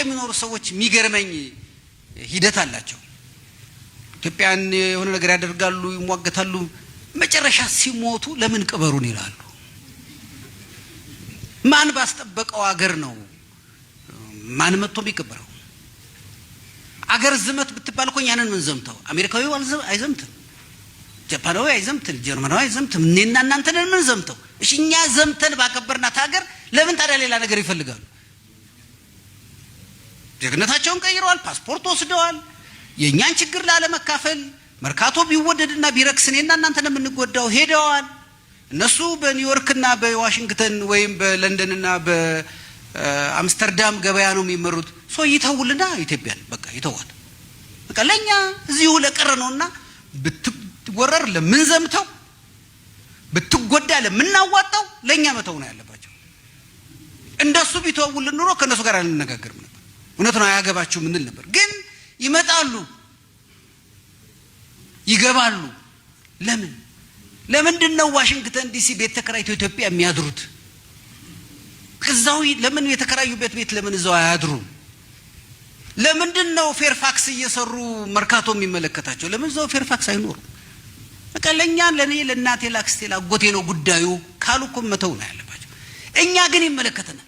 የሚኖሩ ሰዎች የሚገርመኝ ሂደት አላቸው ኢትዮጵያን የሆነ ነገር ያደርጋሉ ይሟገታሉ መጨረሻ ሲሞቱ ለምን ቅበሩን ይላሉ ማን ባስጠበቀው አገር ነው ማን መጥቶ ቢቀበረው አገር ዝመት ብትባል እኮ ያንን ምን ዘምተው አሜሪካዊው አይዘምትም ጃፓናዊ አይዘምትም ጀርመናዊ አይዘምትም እኔና እናንተ ነን ምን ዘምተው እሺ እኛ ዘምተን ባከበርናት ሀገር ለምን ታዲያ ሌላ ነገር ይፈልጋሉ ጀግነታቸውን ቀይረዋል ፓስፖርት ወስደዋል የኛን ችግር ለማለመካፈል መርካቶ ቢወደድና ቢረክስ እኔና እናንተ ነን የምንጎዳው ሄደዋል እነሱ በኒውዮርክና በዋሽንግተን ወይም በለንደንና በአምስተርዳም ገበያ ነው የሚመሩት ሶ ይተውልና ኢትዮጵያን በቃ ይተዋል በቃ ለኛ እዚሁ ለቀረነውና ብትወረር ለምን ዘምተው ብትጎዳ ለምናዋጣው ለኛ መተው ነው ያለባቸው እንደሱ ቢተውልን ኑሮ ከነሱ ጋር አንነጋገርም ነበር እውነት ነው ያገባችሁ ምንል ነበር ግን ይመጣሉ ይገባሉ ለምንድነው ዋሽንግተን ዲሲ ቤት ተከራይተው ኢትዮጵያ የሚያድሩት ከዛው ለምን የተከራዩበት ቤት ለምን እዛው አያድሩም ለምንድነው ፌርፋክስ እየሰሩ መርካቶ የሚመለከታቸው ለምን እዛው ፌርፋክስ አይኖሩ በቃ ለኔ ለናቴ ላክስቴ ላጎቴ ነው ጉዳዩ ካሉኮ መተው ነው ያለባቸው እኛ ግን ይመለከተናል